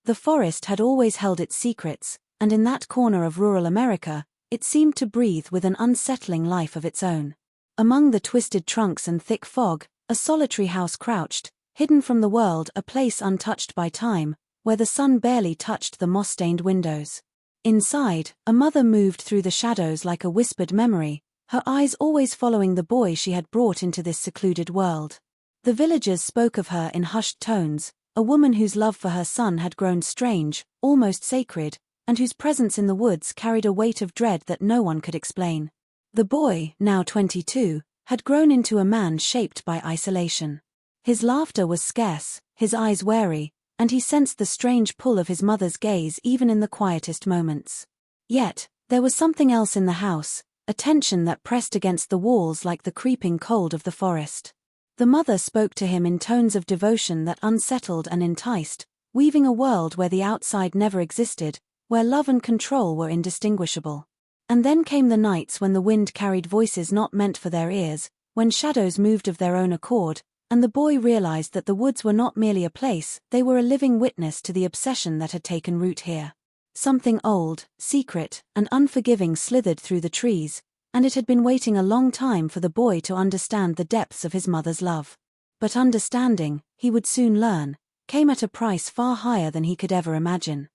The forest had always held its secrets, and in that corner of rural America, it seemed to breathe with an unsettling life of its own. Among the twisted trunks and thick fog, a solitary house crouched, hidden from the world, a place untouched by time, where the sun barely touched the moss-stained windows. Inside, a mother moved through the shadows like a whispered memory, her eyes always following the boy she had brought into this secluded world. The villagers spoke of her in hushed tones, a woman whose love for her son had grown strange, almost sacred, and whose presence in the woods carried a weight of dread that no one could explain. The boy, now 22, had grown into a man shaped by isolation. His laughter was scarce, his eyes wary, and he sensed the strange pull of his mother's gaze even in the quietest moments. Yet, there was something else in the house, a tension that pressed against the walls like the creeping cold of the forest. The mother spoke to him in tones of devotion that unsettled and enticed, weaving a world where the outside never existed, where love and control were indistinguishable. And then came the nights when the wind carried voices not meant for their ears, when shadows moved of their own accord, and the boy realized that the woods were not merely a place, they were a living witness to the obsession that had taken root here. Something old, secret, and unforgiving slithered through the trees, and it had been waiting a long time for the boy to understand the depths of his mother's love. But understanding, he would soon learn, came at a price far higher than he could ever imagine.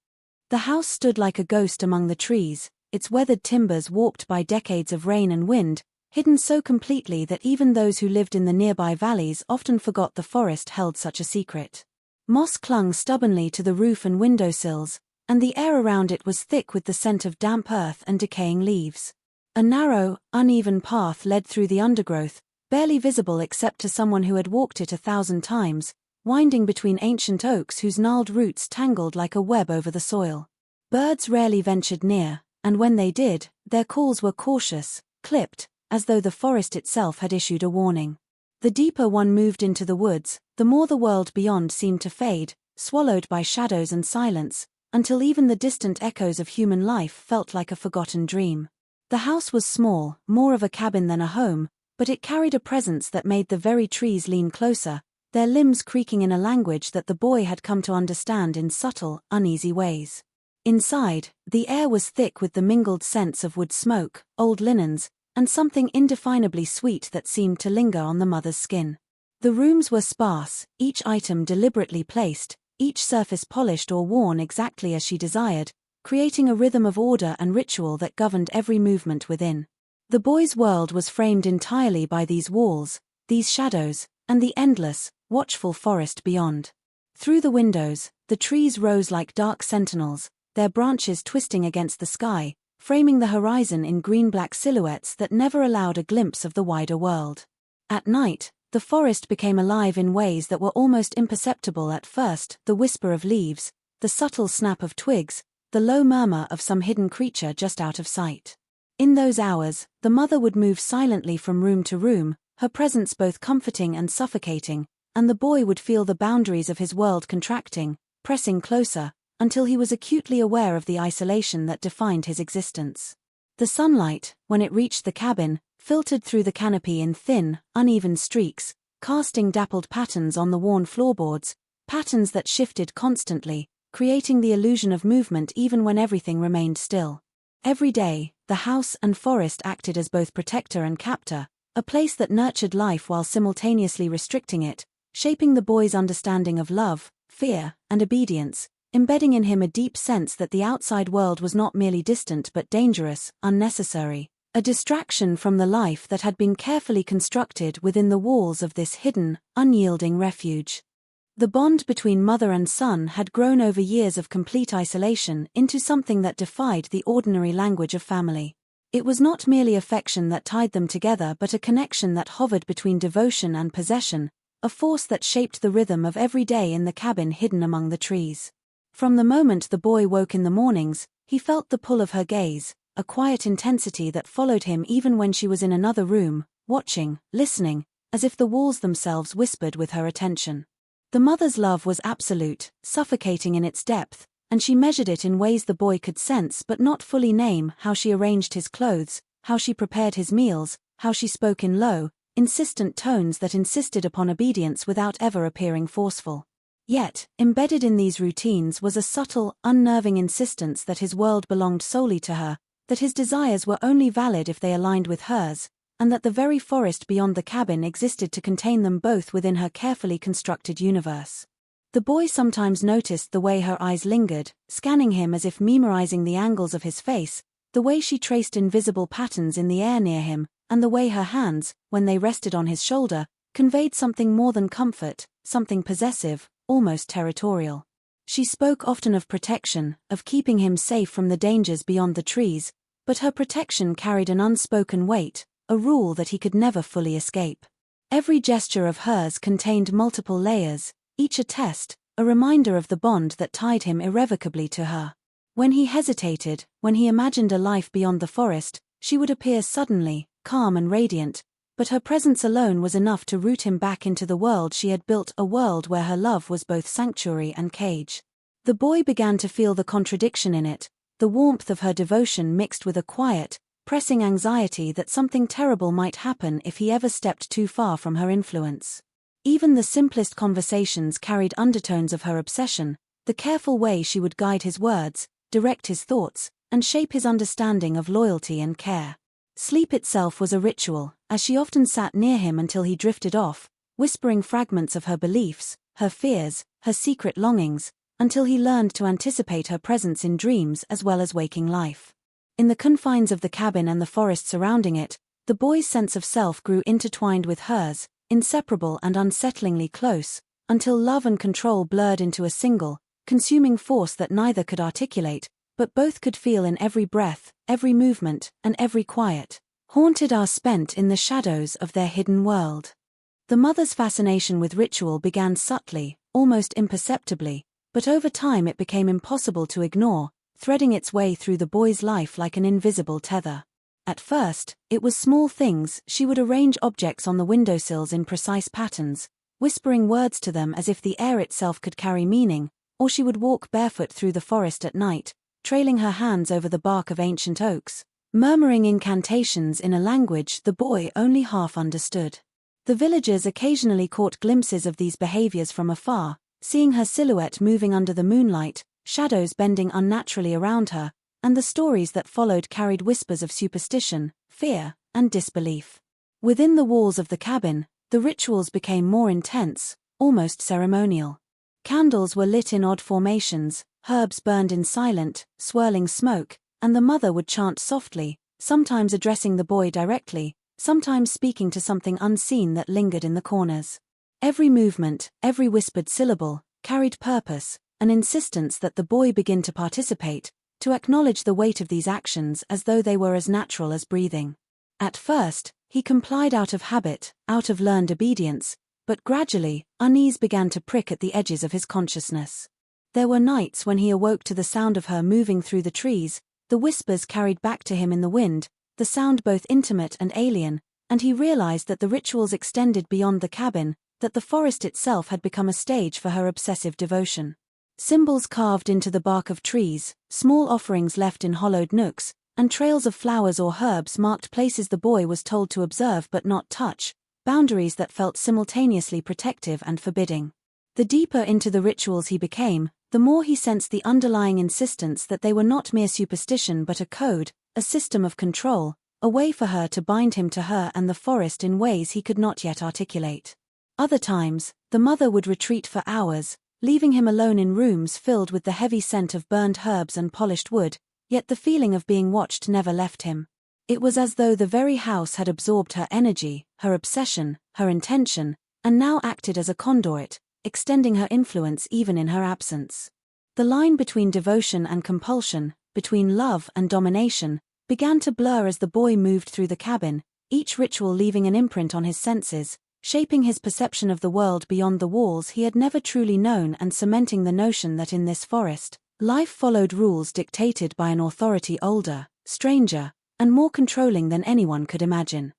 The house stood like a ghost among the trees, its weathered timbers warped by decades of rain and wind, hidden so completely that even those who lived in the nearby valleys often forgot the forest held such a secret. Moss clung stubbornly to the roof and windowsills, and the air around it was thick with the scent of damp earth and decaying leaves. A narrow, uneven path led through the undergrowth, barely visible except to someone who had walked it 1,000 times, winding between ancient oaks whose gnarled roots tangled like a web over the soil. Birds rarely ventured near, and when they did, their calls were cautious, clipped, as though the forest itself had issued a warning. The deeper one moved into the woods, the more the world beyond seemed to fade, swallowed by shadows and silence, until even the distant echoes of human life felt like a forgotten dream. The house was small, more of a cabin than a home, but it carried a presence that made the very trees lean closer, their limbs creaking in a language that the boy had come to understand in subtle, uneasy ways. Inside, the air was thick with the mingled scents of wood smoke, old linens, and something indefinably sweet that seemed to linger on the mother's skin. The rooms were sparse, each item deliberately placed, each surface polished or worn exactly as she desired, creating a rhythm of order and ritual that governed every movement within. The boy's world was framed entirely by these walls, these shadows, and the endless, watchful forest beyond. Through the windows, the trees rose like dark sentinels, their branches twisting against the sky, framing the horizon in green-black silhouettes that never allowed a glimpse of the wider world. At night, the forest became alive in ways that were almost imperceptible at first, the whisper of leaves, the subtle snap of twigs, the low murmur of some hidden creature just out of sight. In those hours, the mother would move silently from room to room, her presence both comforting and suffocating, and the boy would feel the boundaries of his world contracting, pressing closer, until he was acutely aware of the isolation that defined his existence. The sunlight, when it reached the cabin, filtered through the canopy in thin, uneven streaks, casting dappled patterns on the worn floorboards, patterns that shifted constantly, creating the illusion of movement even when everything remained still. Every day, the house and forest acted as both protector and captor, a place that nurtured life while simultaneously restricting it, shaping the boy's understanding of love, fear, and obedience, embedding in him a deep sense that the outside world was not merely distant but dangerous, unnecessary, a distraction from the life that had been carefully constructed within the walls of this hidden, unyielding refuge. The bond between mother and son had grown over years of complete isolation into something that defied the ordinary language of family. It was not merely affection that tied them together but a connection that hovered between devotion and possession, a force that shaped the rhythm of every day in the cabin hidden among the trees. From the moment the boy woke in the mornings, he felt the pull of her gaze, a quiet intensity that followed him even when she was in another room, watching, listening, as if the walls themselves whispered with her attention. The mother's love was absolute, suffocating in its depth, and she measured it in ways the boy could sense but not fully name: how she arranged his clothes, how she prepared his meals, how she spoke in low, insistent tones that insisted upon obedience without ever appearing forceful. Yet, embedded in these routines was a subtle, unnerving insistence that his world belonged solely to her, that his desires were only valid if they aligned with hers, and that the very forest beyond the cabin existed to contain them both within her carefully constructed universe. The boy sometimes noticed the way her eyes lingered, scanning him as if memorizing the angles of his face, the way she traced invisible patterns in the air near him, and the way her hands, when they rested on his shoulder, conveyed something more than comfort, something possessive, almost territorial. She spoke often of protection, of keeping him safe from the dangers beyond the trees, but her protection carried an unspoken weight, a rule that he could never fully escape. Every gesture of hers contained multiple layers, each a test, a reminder of the bond that tied him irrevocably to her. When he hesitated, when he imagined a life beyond the forest, she would appear suddenly, calm and radiant, but her presence alone was enough to root him back into the world she had built, a world where her love was both sanctuary and cage. The boy began to feel the contradiction in it, the warmth of her devotion mixed with a quiet, pressing anxiety that something terrible might happen if he ever stepped too far from her influence. Even the simplest conversations carried undertones of her obsession, the careful way she would guide his words, direct his thoughts, and shape his understanding of loyalty and care. Sleep itself was a ritual, as she often sat near him until he drifted off, whispering fragments of her beliefs, her fears, her secret longings, until he learned to anticipate her presence in dreams as well as waking life. In the confines of the cabin and the forest surrounding it, the boy's sense of self grew intertwined with hers, inseparable and unsettlingly close, until love and control blurred into a single, consuming force that neither could articulate, but both could feel in every breath, every movement, and every quiet, haunted are spent in the shadows of their hidden world. The mother's fascination with ritual began subtly, almost imperceptibly, but over time it became impossible to ignore, threading its way through the boy's life like an invisible tether. At first, it was small things. She would arrange objects on the windowsills in precise patterns, whispering words to them as if the air itself could carry meaning, or she would walk barefoot through the forest at night, trailing her hands over the bark of ancient oaks, murmuring incantations in a language the boy only half understood. The villagers occasionally caught glimpses of these behaviors from afar, seeing her silhouette moving under the moonlight, shadows bending unnaturally around her, and the stories that followed carried whispers of superstition, fear, and disbelief. Within the walls of the cabin, the rituals became more intense, almost ceremonial. Candles were lit in odd formations, herbs burned in silent, swirling smoke, and the mother would chant softly, sometimes addressing the boy directly, sometimes speaking to something unseen that lingered in the corners. Every movement, every whispered syllable, carried purpose, an insistence that the boy begin to participate, to acknowledge the weight of these actions as though they were as natural as breathing. At first, he complied out of habit, out of learned obedience, but gradually, unease began to prick at the edges of his consciousness. There were nights when he awoke to the sound of her moving through the trees, the whispers carried back to him in the wind, the sound both intimate and alien, and he realized that the rituals extended beyond the cabin, that the forest itself had become a stage for her obsessive devotion. Symbols carved into the bark of trees, small offerings left in hollowed nooks, and trails of flowers or herbs marked places the boy was told to observe but not touch, boundaries that felt simultaneously protective and forbidding. The deeper into the rituals he became, the more he sensed the underlying insistence that they were not mere superstition but a code, a system of control, a way for her to bind him to her and the forest in ways he could not yet articulate. Other times, the mother would retreat for hours, leaving him alone in rooms filled with the heavy scent of burned herbs and polished wood, yet the feeling of being watched never left him. It was as though the very house had absorbed her energy, her obsession, her intention, and now acted as a conduit, extending her influence even in her absence. The line between devotion and compulsion, between love and domination, began to blur as the boy moved through the cabin, each ritual leaving an imprint on his senses, shaping his perception of the world beyond the walls he had never truly known and cementing the notion that in this forest, life followed rules dictated by an authority older, stranger, and more controlling than anyone could imagine.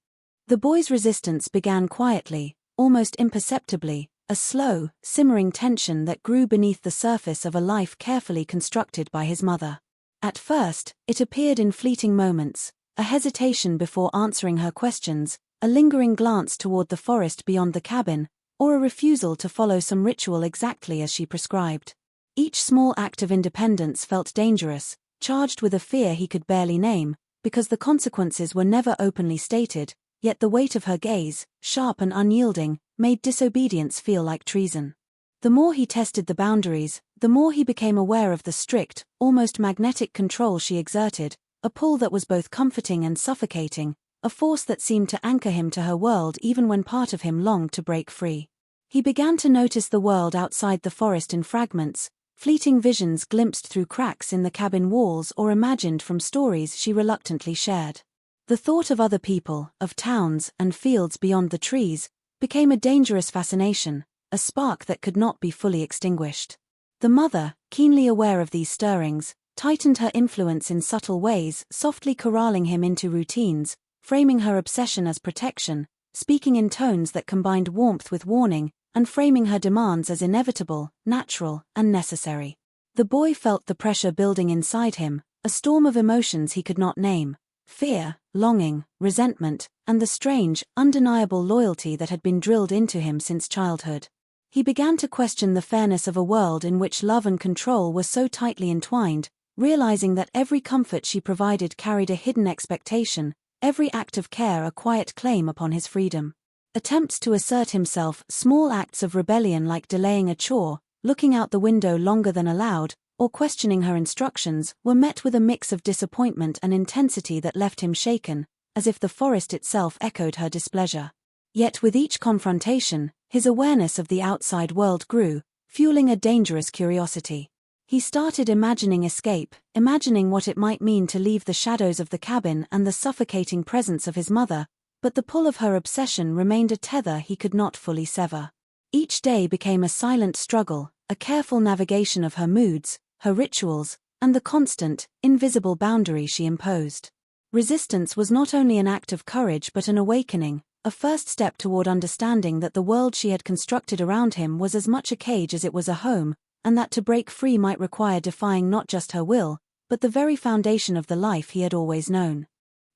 The boy's resistance began quietly, almost imperceptibly, a slow, simmering tension that grew beneath the surface of a life carefully constructed by his mother. At first, it appeared in fleeting moments, a hesitation before answering her questions, a lingering glance toward the forest beyond the cabin, or a refusal to follow some ritual exactly as she prescribed. Each small act of independence felt dangerous, charged with a fear he could barely name, because the consequences were never openly stated, yet the weight of her gaze, sharp and unyielding, made disobedience feel like treason. The more he tested the boundaries, the more he became aware of the strict, almost magnetic control she exerted, a pull that was both comforting and suffocating, a force that seemed to anchor him to her world even when part of him longed to break free. He began to notice the world outside the forest in fragments, fleeting visions glimpsed through cracks in the cabin walls or imagined from stories she reluctantly shared. The thought of other people, of towns and fields beyond the trees, became a dangerous fascination, a spark that could not be fully extinguished. The mother, keenly aware of these stirrings, tightened her influence in subtle ways, softly corralling him into routines, framing her obsession as protection, speaking in tones that combined warmth with warning, and framing her demands as inevitable, natural, and necessary. The boy felt the pressure building inside him, a storm of emotions he could not name: fear, longing, resentment, and the strange, undeniable loyalty that had been drilled into him since childhood. He began to question the fairness of a world in which love and control were so tightly entwined, realizing that every comfort she provided carried a hidden expectation, every act of care a quiet claim upon his freedom. Attempts to assert himself, small acts of rebellion like delaying a chore, looking out the window longer than allowed, or questioning her instructions, were met with a mix of disappointment and intensity that left him shaken, as if the forest itself echoed her displeasure. Yet with each confrontation, his awareness of the outside world grew, fueling a dangerous curiosity. He started imagining escape, imagining what it might mean to leave the shadows of the cabin and the suffocating presence of his mother, but the pull of her obsession remained a tether he could not fully sever. Each day became a silent struggle, a careful navigation of her moods, her rituals, and the constant, invisible boundary she imposed. Resistance was not only an act of courage but an awakening, a first step toward understanding that the world she had constructed around him was as much a cage as it was a home, and that to break free might require defying not just her will, but the very foundation of the life he had always known.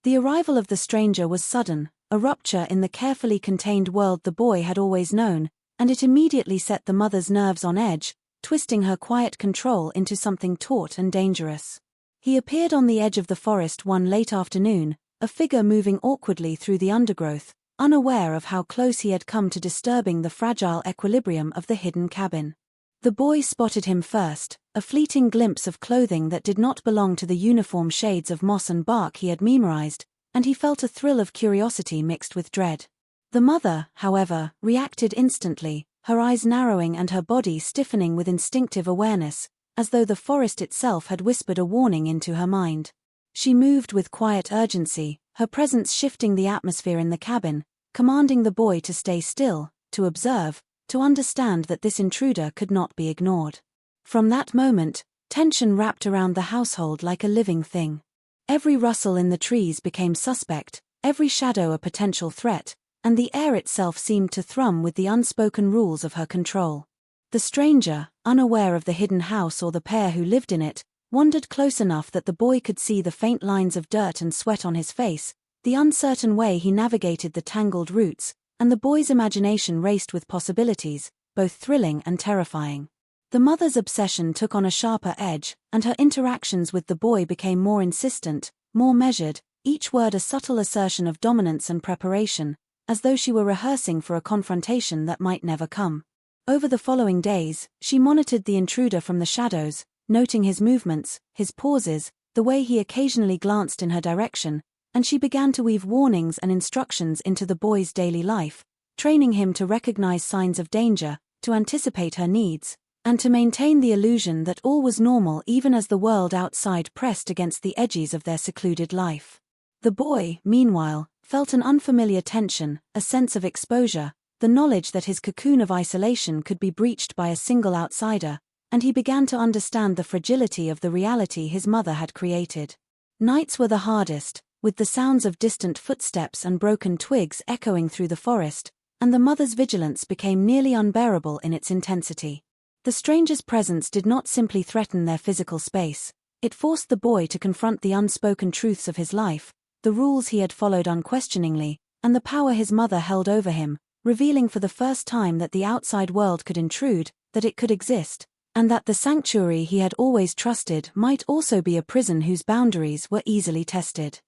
The arrival of the stranger was sudden, a rupture in the carefully contained world the boy had always known, and it immediately set the mother's nerves on edge, twisting her quiet control into something taut and dangerous. He appeared on the edge of the forest one late afternoon, a figure moving awkwardly through the undergrowth, unaware of how close he had come to disturbing the fragile equilibrium of the hidden cabin. The boy spotted him first, a fleeting glimpse of clothing that did not belong to the uniform shades of moss and bark he had memorized, and he felt a thrill of curiosity mixed with dread. The mother, however, reacted instantly, her eyes narrowing and her body stiffening with instinctive awareness, as though the forest itself had whispered a warning into her mind. She moved with quiet urgency, her presence shifting the atmosphere in the cabin, commanding the boy to stay still, to observe, to understand that this intruder could not be ignored. From that moment, tension wrapped around the household like a living thing. Every rustle in the trees became suspect, every shadow a potential threat, and the air itself seemed to thrum with the unspoken rules of her control. The stranger, unaware of the hidden house or the pair who lived in it, wandered close enough that the boy could see the faint lines of dirt and sweat on his face, the uncertain way he navigated the tangled roots, and the boy's imagination raced with possibilities, both thrilling and terrifying. The mother's obsession took on a sharper edge, and her interactions with the boy became more insistent, more measured, each word a subtle assertion of dominance and preparation, as though she were rehearsing for a confrontation that might never come. Over the following days, she monitored the intruder from the shadows, noting his movements, his pauses, the way he occasionally glanced in her direction, and she began to weave warnings and instructions into the boy's daily life, training him to recognize signs of danger, to anticipate her needs, and to maintain the illusion that all was normal even as the world outside pressed against the edges of their secluded life. The boy, meanwhile, felt an unfamiliar tension, a sense of exposure, the knowledge that his cocoon of isolation could be breached by a single outsider, and he began to understand the fragility of the reality his mother had created. Nights were the hardest, with the sounds of distant footsteps and broken twigs echoing through the forest, and the mother's vigilance became nearly unbearable in its intensity. The stranger's presence did not simply threaten their physical space, it forced the boy to confront the unspoken truths of his life, the rules he had followed unquestioningly, and the power his mother held over him, revealing for the first time that the outside world could intrude, that it could exist, and that the sanctuary he had always trusted might also be a prison whose boundaries were easily tested.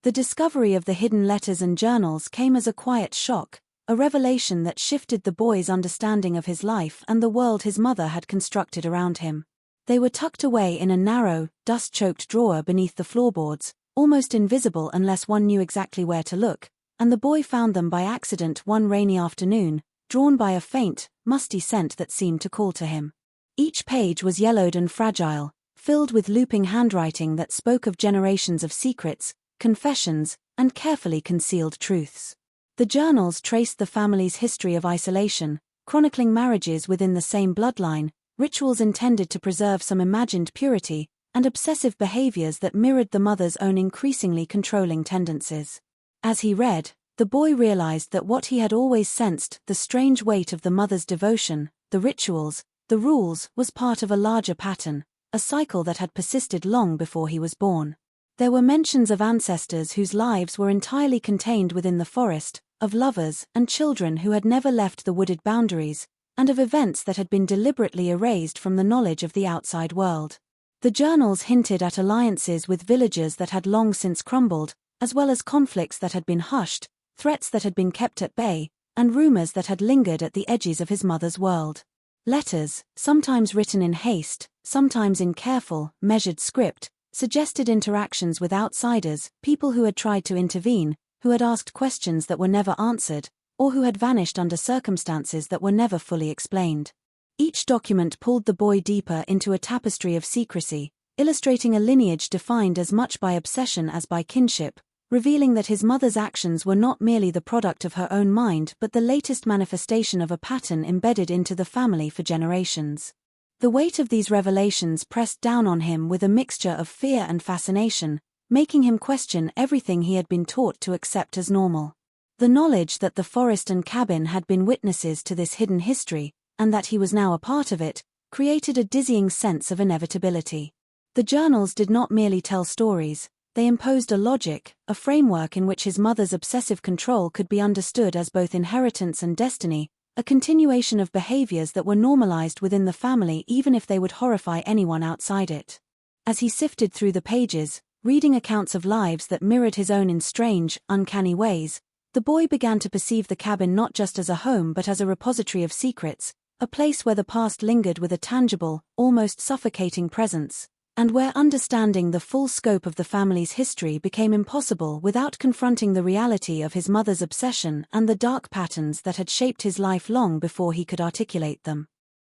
The discovery of the hidden letters and journals came as a quiet shock, a revelation that shifted the boy's understanding of his life and the world his mother had constructed around him. They were tucked away in a narrow, dust-choked drawer beneath the floorboards, almost invisible unless one knew exactly where to look, and the boy found them by accident one rainy afternoon, drawn by a faint, musty scent that seemed to call to him. Each page was yellowed and fragile, filled with looping handwriting that spoke of generations of secrets, confessions, and carefully concealed truths. The journals traced the family's history of isolation, chronicling marriages within the same bloodline, rituals intended to preserve some imagined purity, and obsessive behaviors that mirrored the mother's own increasingly controlling tendencies. As he read, the boy realized that what he had always sensed, the strange weight of the mother's devotion, the rituals, the rules, was part of a larger pattern, a cycle that had persisted long before he was born. There were mentions of ancestors whose lives were entirely contained within the forest, of lovers and children who had never left the wooded boundaries, and of events that had been deliberately erased from the knowledge of the outside world. The journals hinted at alliances with villagers that had long since crumbled, as well as conflicts that had been hushed, threats that had been kept at bay, and rumors that had lingered at the edges of his mother's world. Letters, sometimes written in haste, sometimes in careful, measured script, suggested interactions with outsiders, people who had tried to intervene, who had asked questions that were never answered, or who had vanished under circumstances that were never fully explained. Each document pulled the boy deeper into a tapestry of secrecy, illustrating a lineage defined as much by obsession as by kinship, revealing that his mother's actions were not merely the product of her own mind but the latest manifestation of a pattern embedded into the family for generations. The weight of these revelations pressed down on him with a mixture of fear and fascination, making him question everything he had been taught to accept as normal. The knowledge that the forest and cabin had been witnesses to this hidden history, and that he was now a part of it, created a dizzying sense of inevitability. The journals did not merely tell stories, they imposed a logic, a framework in which his mother's obsessive control could be understood as both inheritance and destiny, a continuation of behaviors that were normalized within the family even if they would horrify anyone outside it. As he sifted through the pages, reading accounts of lives that mirrored his own in strange, uncanny ways, the boy began to perceive the cabin not just as a home but as a repository of secrets, a place where the past lingered with a tangible, almost suffocating presence, and where understanding the full scope of the family's history became impossible without confronting the reality of his mother's obsession and the dark patterns that had shaped his life long before he could articulate them.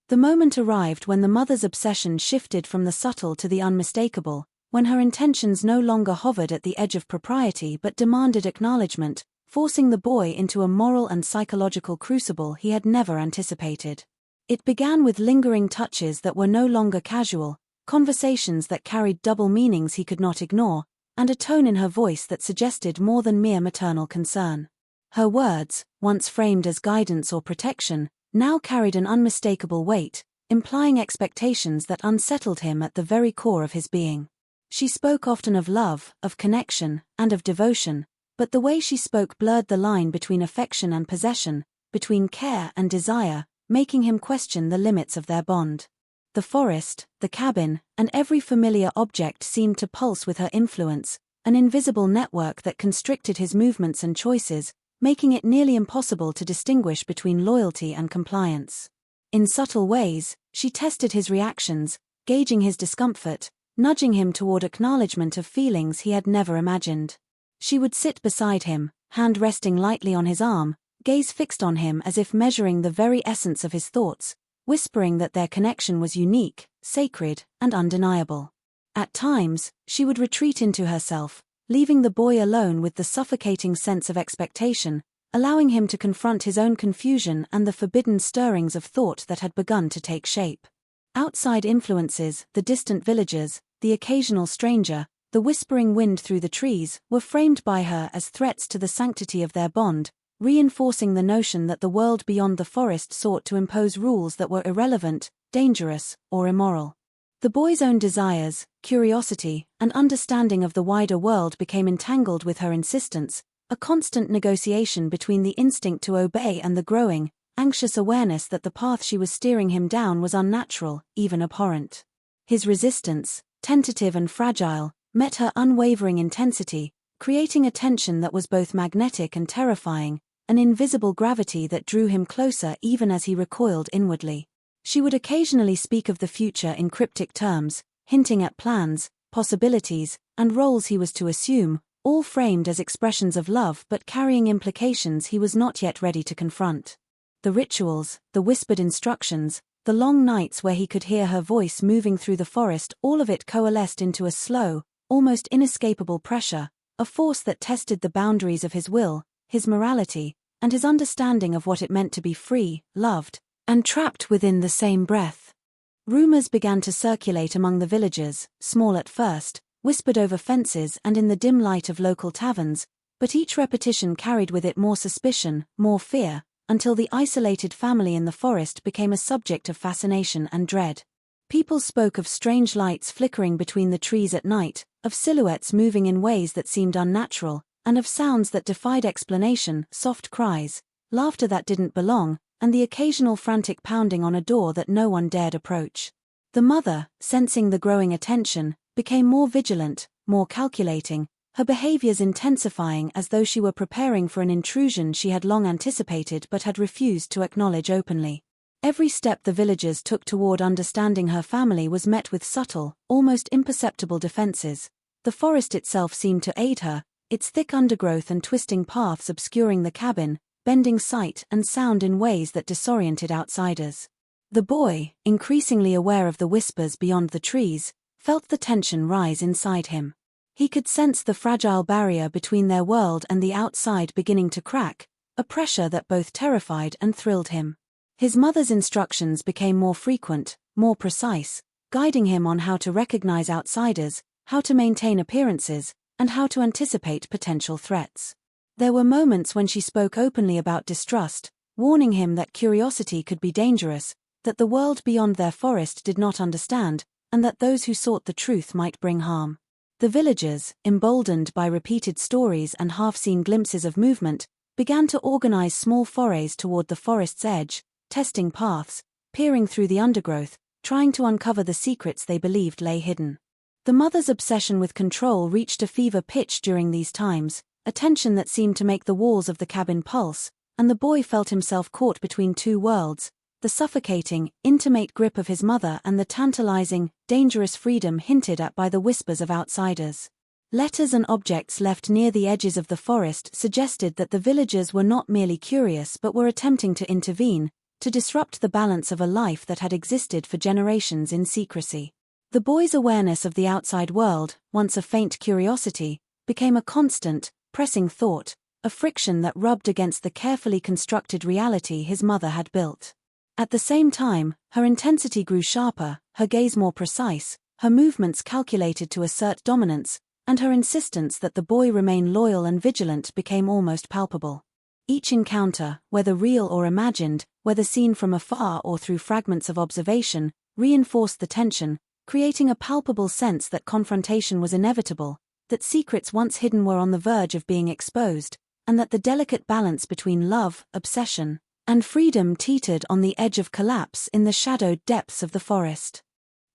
The moment arrived when the mother's obsession shifted from the subtle to the unmistakable, when her intentions no longer hovered at the edge of propriety but demanded acknowledgement, forcing the boy into a moral and psychological crucible he had never anticipated. It began with lingering touches that were no longer casual, conversations that carried double meanings he could not ignore, and a tone in her voice that suggested more than mere maternal concern. Her words, once framed as guidance or protection, now carried an unmistakable weight, implying expectations that unsettled him at the very core of his being. She spoke often of love, of connection, and of devotion, but the way she spoke blurred the line between affection and possession, between care and desire, making him question the limits of their bond. The forest, the cabin, and every familiar object seemed to pulse with her influence, an invisible network that constricted his movements and choices, making it nearly impossible to distinguish between loyalty and compliance. In subtle ways, she tested his reactions, gauging his discomfort, nudging him toward acknowledgement of feelings he had never imagined. She would sit beside him, hand resting lightly on his arm, gaze fixed on him as if measuring the very essence of his thoughts, whispering that their connection was unique, sacred, and undeniable. At times, she would retreat into herself, leaving the boy alone with the suffocating sense of expectation, allowing him to confront his own confusion and the forbidden stirrings of thought that had begun to take shape. Outside influences, the distant villagers, the occasional stranger, the whispering wind through the trees, were framed by her as threats to the sanctity of their bond, reinforcing the notion that the world beyond the forest sought to impose rules that were irrelevant, dangerous, or immoral. The boy's own desires, curiosity, and understanding of the wider world became entangled with her insistence, a constant negotiation between the instinct to obey and the growing, anxious awareness that the path she was steering him down was unnatural, even abhorrent. His resistance, tentative and fragile, met her unwavering intensity, creating a tension that was both magnetic and terrifying, an invisible gravity that drew him closer even as he recoiled inwardly. She would occasionally speak of the future in cryptic terms, hinting at plans, possibilities, and roles he was to assume, all framed as expressions of love but carrying implications he was not yet ready to confront. The rituals, the whispered instructions, the long nights where he could hear her voice moving through the forest, all of it coalesced into a slow, almost inescapable pressure, a force that tested the boundaries of his will, his morality, and his understanding of what it meant to be free, loved, and trapped within the same breath. Rumors began to circulate among the villagers, small at first, whispered over fences and in the dim light of local taverns, but each repetition carried with it more suspicion, more fear, until the isolated family in the forest became a subject of fascination and dread. People spoke of strange lights flickering between the trees at night, of silhouettes moving in ways that seemed unnatural, and of sounds that defied explanation, soft cries, laughter that didn't belong, and the occasional frantic pounding on a door that no one dared approach. The mother, sensing the growing attention, became more vigilant, more calculating, her behaviors intensifying as though she were preparing for an intrusion she had long anticipated but had refused to acknowledge openly. Every step the villagers took toward understanding her family was met with subtle, almost imperceptible defenses. The forest itself seemed to aid her, its thick undergrowth and twisting paths obscuring the cabin, bending sight and sound in ways that disoriented outsiders. The boy, increasingly aware of the whispers beyond the trees, felt the tension rise inside him. He could sense the fragile barrier between their world and the outside beginning to crack, a pressure that both terrified and thrilled him. His mother's instructions became more frequent, more precise, guiding him on how to recognize outsiders, how to maintain appearances, and how to anticipate potential threats. There were moments when she spoke openly about distrust, warning him that curiosity could be dangerous, that the world beyond their forest did not understand, and that those who sought the truth might bring harm. The villagers, emboldened by repeated stories and half-seen glimpses of movement, began to organize small forays toward the forest's edge, testing paths, peering through the undergrowth, trying to uncover the secrets they believed lay hidden. The mother's obsession with control reached a fever pitch during these times, a tension that seemed to make the walls of the cabin pulse, and the boy felt himself caught between two worlds, the suffocating, intimate grip of his mother and the tantalizing, dangerous freedom hinted at by the whispers of outsiders. Letters and objects left near the edges of the forest suggested that the villagers were not merely curious but were attempting to intervene, to disrupt the balance of a life that had existed for generations in secrecy. The boy's awareness of the outside world, once a faint curiosity, became a constant, pressing thought, a friction that rubbed against the carefully constructed reality his mother had built. At the same time, her intensity grew sharper, her gaze more precise, her movements calculated to assert dominance, and her insistence that the boy remain loyal and vigilant became almost palpable. Each encounter, whether real or imagined, whether seen from afar or through fragments of observation, reinforced the tension, creating a palpable sense that confrontation was inevitable, that secrets once hidden were on the verge of being exposed, and that the delicate balance between love, obsession, and freedom teetered on the edge of collapse in the shadowed depths of the forest.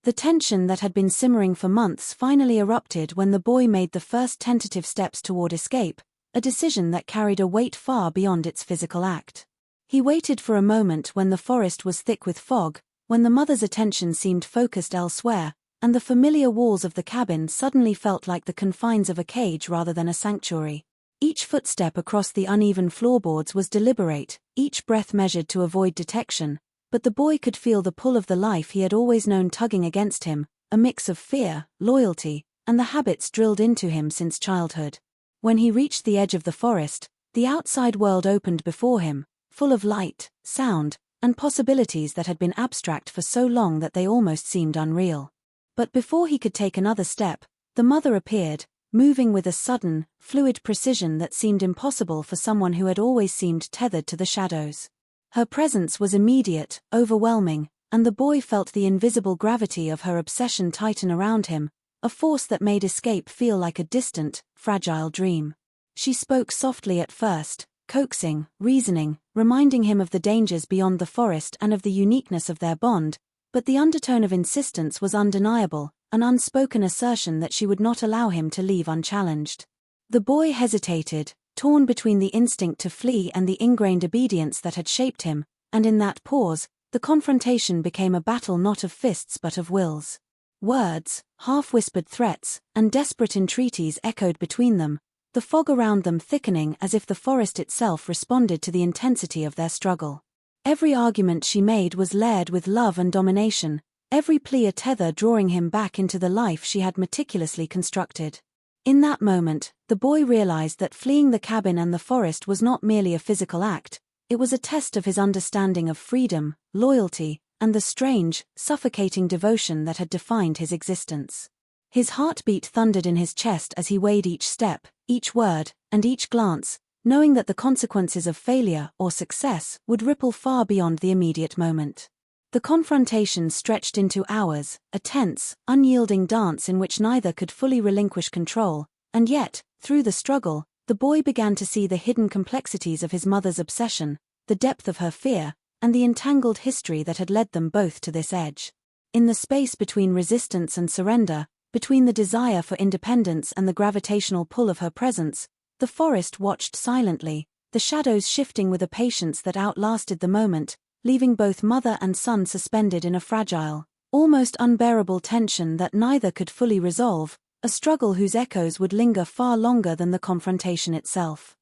The tension that had been simmering for months finally erupted when the boy made the first tentative steps toward escape, a decision that carried a weight far beyond its physical act. He waited for a moment when the forest was thick with fog, when the mother's attention seemed focused elsewhere, and the familiar walls of the cabin suddenly felt like the confines of a cage rather than a sanctuary. Each footstep across the uneven floorboards was deliberate, each breath measured to avoid detection, but the boy could feel the pull of the life he had always known tugging against him, a mix of fear, loyalty, and the habits drilled into him since childhood. When he reached the edge of the forest, the outside world opened before him, full of light, sound, and possibilities that had been abstract for so long that they almost seemed unreal. But before he could take another step, the mother appeared, moving with a sudden, fluid precision that seemed impossible for someone who had always seemed tethered to the shadows. Her presence was immediate, overwhelming, and the boy felt the invisible gravity of her obsession tighten around him, a force that made escape feel like a distant, fragile dream. She spoke softly at first, coaxing, reasoning, reminding him of the dangers beyond the forest and of the uniqueness of their bond, but the undertone of insistence was undeniable, an unspoken assertion that she would not allow him to leave unchallenged. The boy hesitated, torn between the instinct to flee and the ingrained obedience that had shaped him, and in that pause, the confrontation became a battle not of fists but of wills. Words, half-whispered threats, and desperate entreaties echoed between them, the fog around them thickening as if the forest itself responded to the intensity of their struggle. Every argument she made was layered with love and domination, every plea a tether drawing him back into the life she had meticulously constructed. In that moment, the boy realized that fleeing the cabin and the forest was not merely a physical act, it was a test of his understanding of freedom, loyalty, and the strange, suffocating devotion that had defined his existence. His heartbeat thundered in his chest as he weighed each step, each word, and each glance, knowing that the consequences of failure or success would ripple far beyond the immediate moment. The confrontation stretched into hours, a tense, unyielding dance in which neither could fully relinquish control, and yet, through the struggle, the boy began to see the hidden complexities of his mother's obsession, the depth of her fear, and the entangled history that had led them both to this edge. In the space between resistance and surrender, between the desire for independence and the gravitational pull of her presence, the forest watched silently, the shadows shifting with a patience that outlasted the moment, leaving both mother and son suspended in a fragile, almost unbearable tension that neither could fully resolve, a struggle whose echoes would linger far longer than the confrontation itself.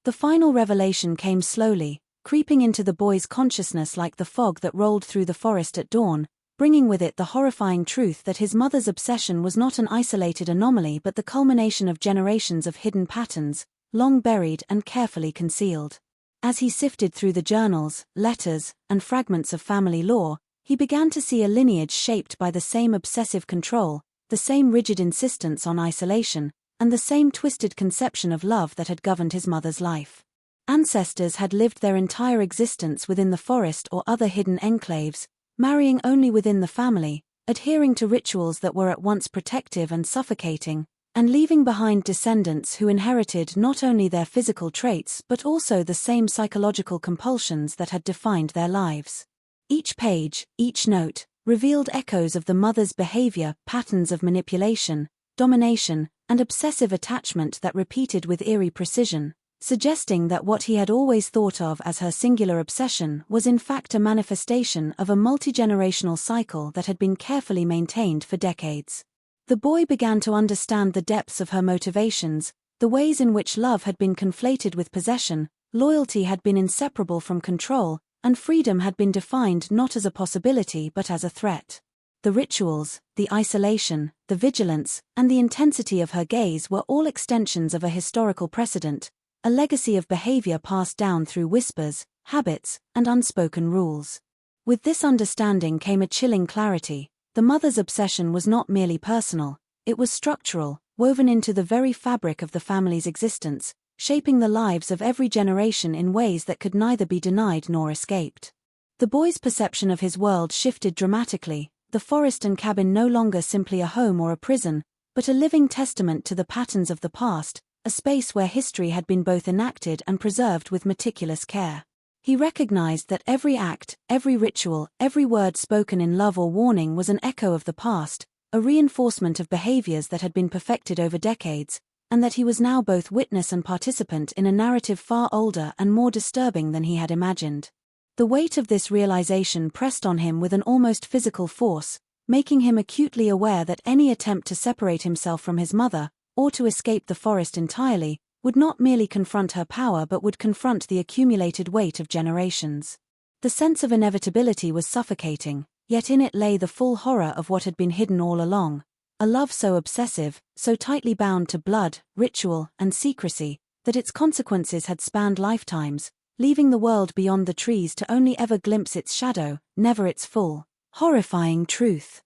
The final revelation came slowly, creeping into the boy's consciousness like the fog that rolled through the forest at dawn, bringing with it the horrifying truth that his mother's obsession was not an isolated anomaly but the culmination of generations of hidden patterns, long buried and carefully concealed. As he sifted through the journals, letters, and fragments of family lore, he began to see a lineage shaped by the same obsessive control, the same rigid insistence on isolation, and the same twisted conception of love that had governed his mother's life. Ancestors had lived their entire existence within the forest or other hidden enclaves, marrying only within the family, adhering to rituals that were at once protective and suffocating, and leaving behind descendants who inherited not only their physical traits but also the same psychological compulsions that had defined their lives. Each page, each note, revealed echoes of the mother's behavior, patterns of manipulation, domination, and obsessive attachment that repeated with eerie precision, suggesting that what he had always thought of as her singular obsession was in fact a manifestation of a multi-generational cycle that had been carefully maintained for decades. The boy began to understand the depths of her motivations, the ways in which love had been conflated with possession, loyalty had been inseparable from control, and freedom had been defined not as a possibility but as a threat. The rituals, the isolation, the vigilance, and the intensity of her gaze were all extensions of a historical precedent, a legacy of behavior passed down through whispers, habits, and unspoken rules. With this understanding came a chilling clarity. The mother's obsession was not merely personal, it was structural, woven into the very fabric of the family's existence, shaping the lives of every generation in ways that could neither be denied nor escaped. The boy's perception of his world shifted dramatically, the forest and cabin no longer simply a home or a prison, but a living testament to the patterns of the past, a space where history had been both enacted and preserved with meticulous care. He recognized that every act, every ritual, every word spoken in love or warning was an echo of the past, a reinforcement of behaviors that had been perfected over decades, and that he was now both witness and participant in a narrative far older and more disturbing than he had imagined. The weight of this realization pressed on him with an almost physical force, making him acutely aware that any attempt to separate himself from his mother, or to escape the forest entirely, would not merely confront her power but would confront the accumulated weight of generations. The sense of inevitability was suffocating, yet in it lay the full horror of what had been hidden all along, a love so obsessive, so tightly bound to blood, ritual, and secrecy, that its consequences had spanned lifetimes, leaving the world beyond the trees to only ever glimpse its shadow, never its full, horrifying truth.